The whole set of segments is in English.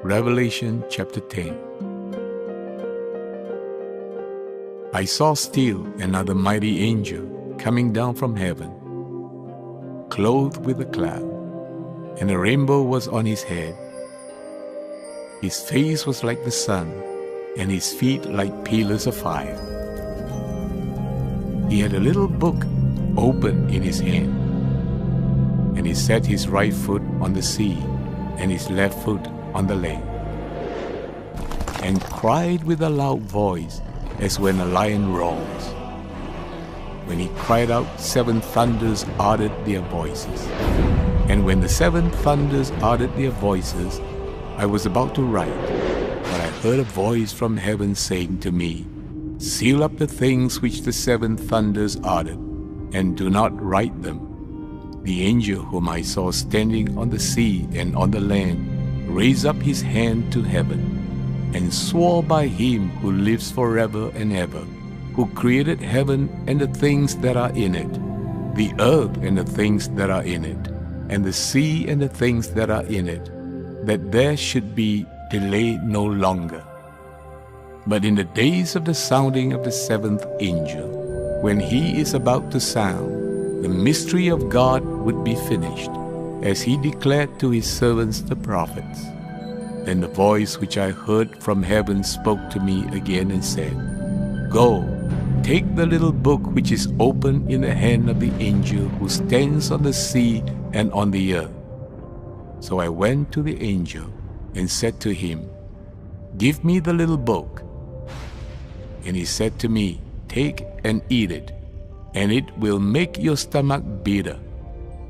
Revelation chapter 10. I saw still another mighty angel coming down from heaven, clothed with a cloud, and a rainbow was on his head. His face was like the sun, and his feet like pillars of fire. He had a little book open in his hand, and he set his right foot on the sea, and his left foot on the land, and cried with a loud voice as when a lion roars. When he cried out, 7 thunders uttered their voices. And when the 7 thunders uttered their voices, I was about to write, but I heard a voice from heaven saying to me, Seal up the things which the 7 thunders uttered, and do not write them. The angel whom I saw standing on the sea and on the land raised up his hand to heaven, and swore by him who lives forever and ever, who created heaven and the things that are in it, the earth and the things that are in it, and the sea and the things that are in it, that there should be delay no longer. But in the days of the sounding of the 7th angel, when he is about to sound, the mystery of God would be finished, as he declared to his servants the prophets. Then the voice which I heard from heaven spoke to me again and said, Go, take the little book which is open in the hand of the angel who stands on the sea and on the earth. So I went to the angel and said to him, Give me the little book. And he said to me, Take and eat it, and it will make your stomach bitter,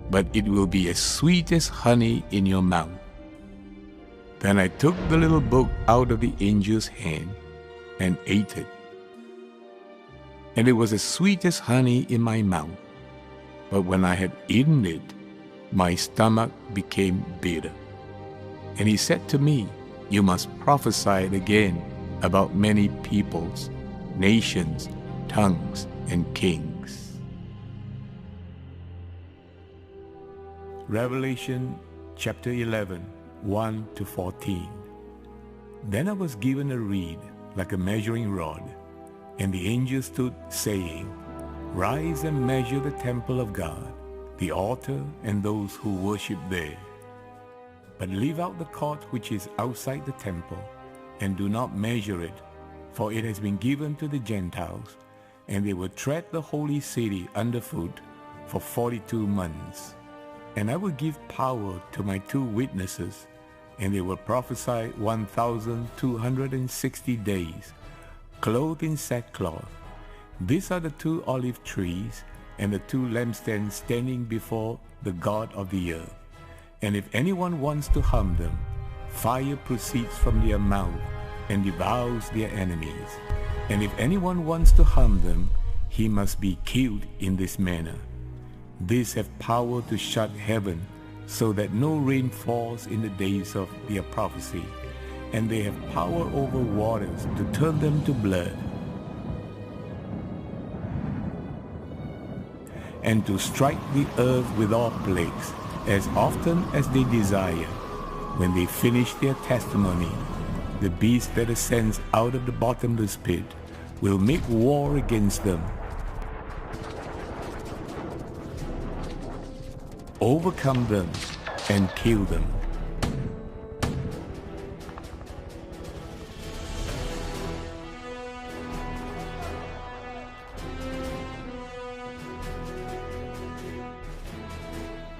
but it will be as sweet as honey in your mouth. Then I took the little book out of the angel's hand and ate it. And it was as sweet as honey in my mouth. But when I had eaten it, my stomach became bitter. And he said to me, You must prophesy it again about many peoples, nations, tongues, and kings. Revelation chapter 11, 1 to 14. Then I was given a reed like a measuring rod, and the angel stood, saying, Rise and measure the temple of God, the altar, and those who worship there. But leave out the court which is outside the temple, and do not measure it, for it has been given to the Gentiles, and they will tread the holy city underfoot for 42 months. And I will give power to my 2 witnesses, and they will prophesy 1,260 days, clothed in sackcloth. These are the 2 olive trees and the 2 lampstands standing before the God of the earth. And if anyone wants to harm them, fire proceeds from their mouth and devours their enemies. And if anyone wants to harm them, he must be killed in this manner. These have power to shut heaven, so that no rain falls in the days of their prophecy, and they have power over waters to turn them to blood, and to strike the earth with all plagues, as often as they desire. When they finish their testimony, the beast that ascends out of the bottomless pit will make war against them, overcome them, and kill them.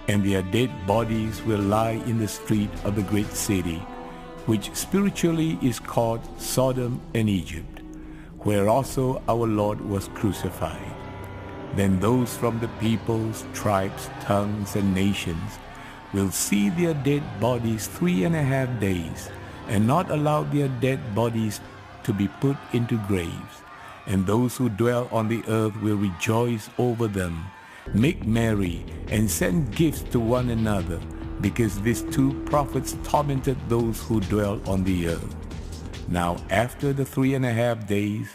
And their dead bodies will lie in the street of the great city, which spiritually is called Sodom and Egypt, where also our Lord was crucified. Then those from the peoples, tribes, tongues, and nations will see their dead bodies 3.5 days, and not allow their dead bodies to be put into graves. And those who dwell on the earth will rejoice over them, make merry, and send gifts to one another, because these 2 prophets tormented those who dwell on the earth. Now after the 3.5 days,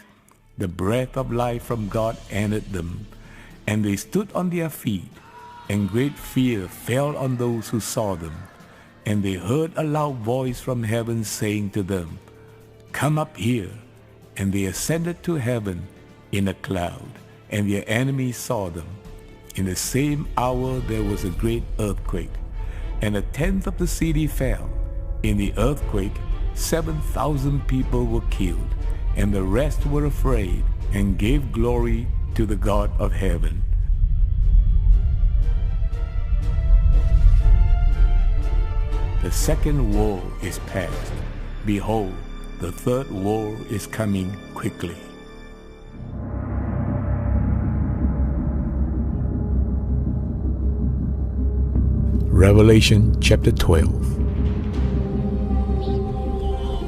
the breath of life from God entered them, and they stood on their feet, and great fear fell on those who saw them. And they heard a loud voice from heaven saying to them, "Come up here." And they ascended to heaven in a cloud, and their enemies saw them. In the same hour there was a great earthquake, and a tenth of the city fell. In the earthquake 7,000 people were killed, and the rest were afraid and gave glory to the God of heaven. The second war is past. Behold, the third war is coming quickly. Revelation chapter 12.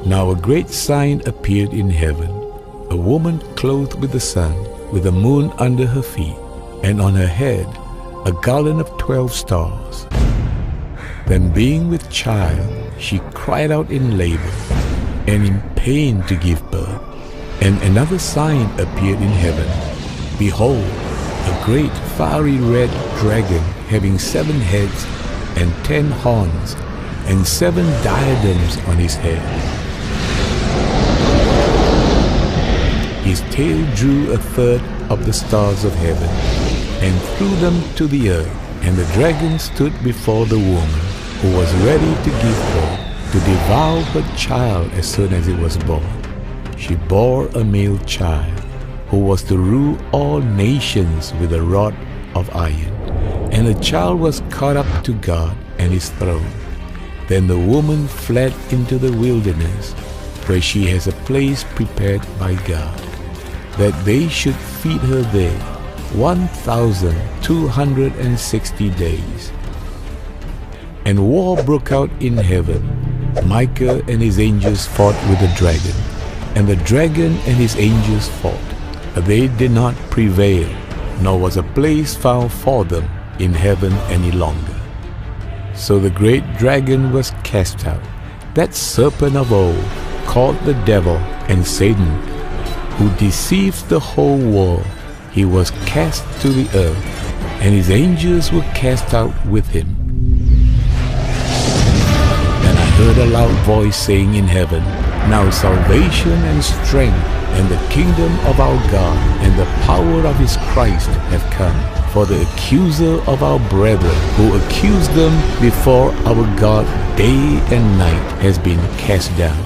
Now a great sign appeared in heaven, a woman clothed with the sun, with the moon under her feet, and on her head a garland of 12 stars. Then being with child, she cried out in labor, and in pain to give birth. And another sign appeared in heaven. Behold, a great fiery red dragon, having 7 heads and 10 horns, and 7 diadems on his head. His tail drew a third of the stars of heaven, and threw them to the earth. And the dragon stood before the woman, who was ready to give birth, to devour her child as soon as it was born. She bore a male child, who was to rule all nations with a rod of iron. And the child was caught up to God and his throne. Then the woman fled into the wilderness, where she has a place prepared by God, that they should feed her there 1,260 days. And war broke out in heaven. Michael and his angels fought with the dragon, and the dragon and his angels fought, but they did not prevail, nor was a place found for them in heaven any longer. So the great dragon was cast out, that serpent of old, called the devil and Satan, who deceives the whole world. He was cast to the earth, and his angels were cast out with him. Then I heard a loud voice saying in heaven, Now salvation and strength and the kingdom of our God and the power of his Christ have come. For the accuser of our brethren, who accused them before our God day and night, has been cast down.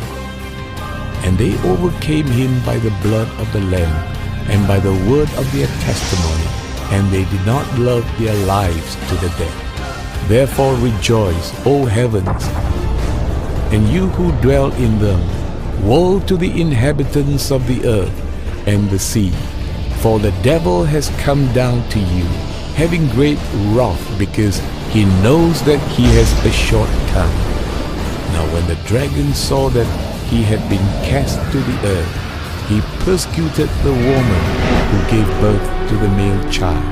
And they overcame him by the blood of the Lamb and by the word of their testimony, and they did not love their lives to the death. Therefore rejoice, O heavens, and you who dwell in them. Woe to the inhabitants of the earth and the sea, for the devil has come down to you, having great wrath, because he knows that he has a short time. Now when the dragon saw that he had been cast to the earth, he persecuted the woman who gave birth to the male child.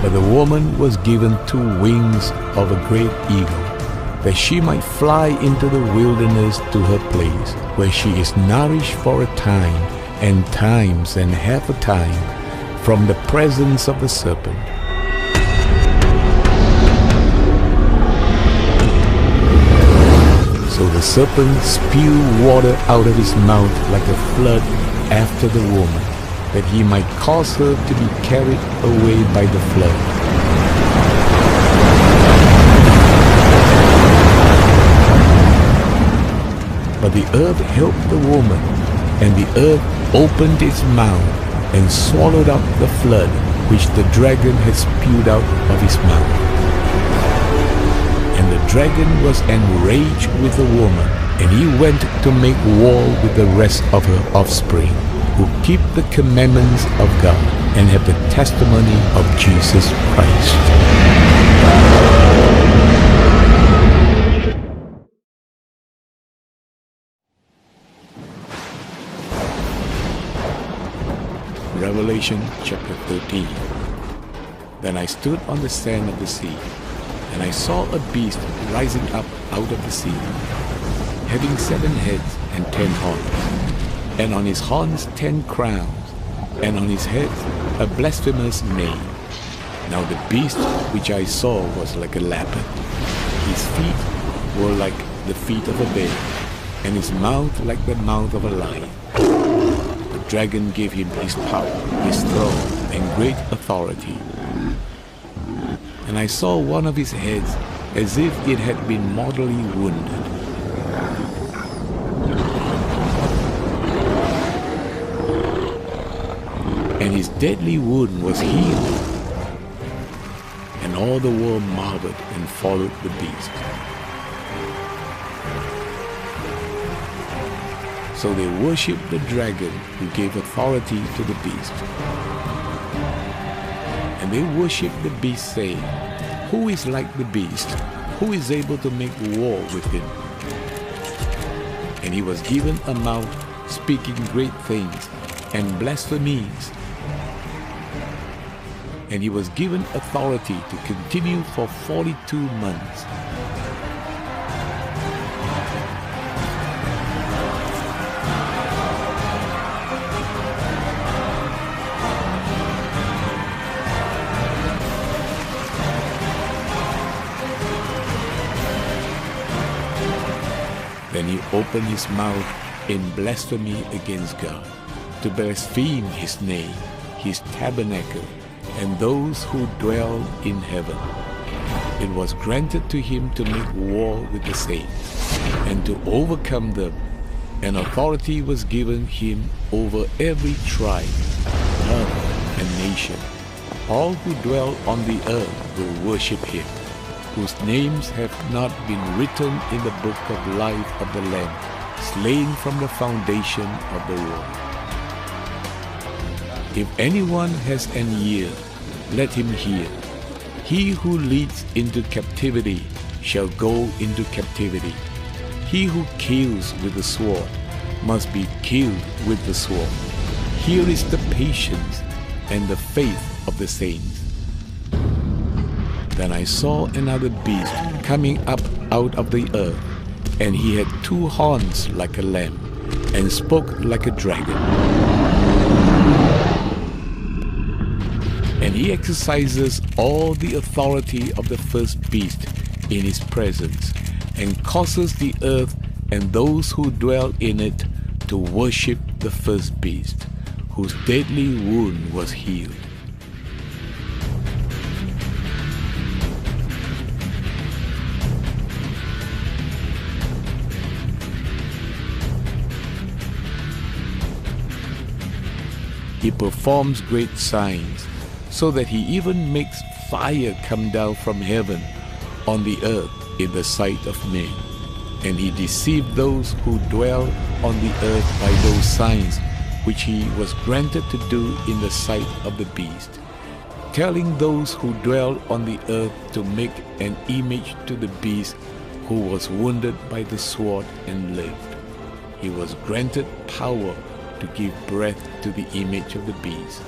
But the woman was given 2 wings of a great eagle, that she might fly into the wilderness to her place, where she is nourished for a time, and times and half a time, from the presence of the serpent. So the serpent spewed water out of his mouth like a flood after the woman, that he might cause her to be carried away by the flood. But the earth helped the woman, and the earth opened its mouth and swallowed up the flood which the dragon had spewed out of his mouth. And the dragon was enraged with the woman, and he went to make war with the rest of her offspring, who keep the commandments of God and have the testimony of Jesus Christ. Revelation chapter 13. Then I stood on the sand of the sea, and I saw a beast rising up out of the sea, having 7 heads and 10 horns, and on his horns 10 crowns, and on his heads a blasphemous name. Now the beast which I saw was like a leopard. His feet were like the feet of a bear, and his mouth like the mouth of a lion. The dragon gave him his power, his throne, and great authority. And I saw one of his heads as if it had been mortally wounded. And his deadly wound was healed. And all the world marveled and followed the beast. So they worshipped the dragon who gave authority to the beast. And they worshipped the beast, saying, "Who is like the beast? Who is able to make war with him?" And he was given a mouth speaking great things and blasphemies. And he was given authority to continue for 42 months. Then he opened his mouth in blasphemy against God, to blaspheme his name, his tabernacle, and those who dwell in heaven. It was granted to him to make war with the saints, and to overcome them, and authority was given him over every tribe, tongue, and nation. All who dwell on the earth will worship him, whose names have not been written in the book of life of the Lamb, slain from the foundation of the world. If anyone has an ear, let him hear. He who leads into captivity shall go into captivity. He who kills with the sword must be killed with the sword. Here is the patience and the faith of the saints. Then I saw another beast coming up out of the earth, and he had 2 horns like a lamb, and spoke like a dragon. And he exercises all the authority of the first beast in his presence, and causes the earth and those who dwell in it to worship the first beast, whose deadly wound was healed. He performs great signs, so that he even makes fire come down from heaven on the earth in the sight of men. And he deceived those who dwell on the earth by those signs which he was granted to do in the sight of the beast, telling those who dwell on the earth to make an image to the beast who was wounded by the sword and lived. He was granted power to give breath to the image of the beast,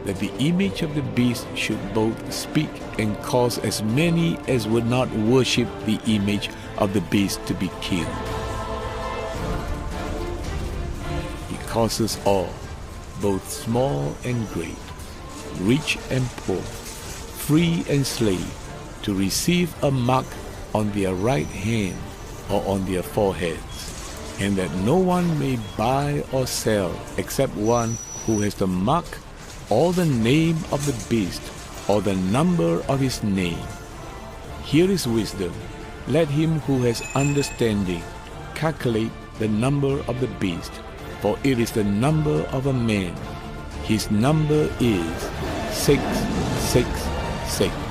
that the image of the beast should both speak and cause as many as would not worship the image of the beast to be killed. He causes all, both small and great, rich and poor, free and slave, to receive a mark on their right hand or on their foreheads, and that no one may buy or sell except one who has the mark or the name of the beast or the number of his name. Here is wisdom. Let him who has understanding calculate the number of the beast, for it is the number of a man. His number is 666.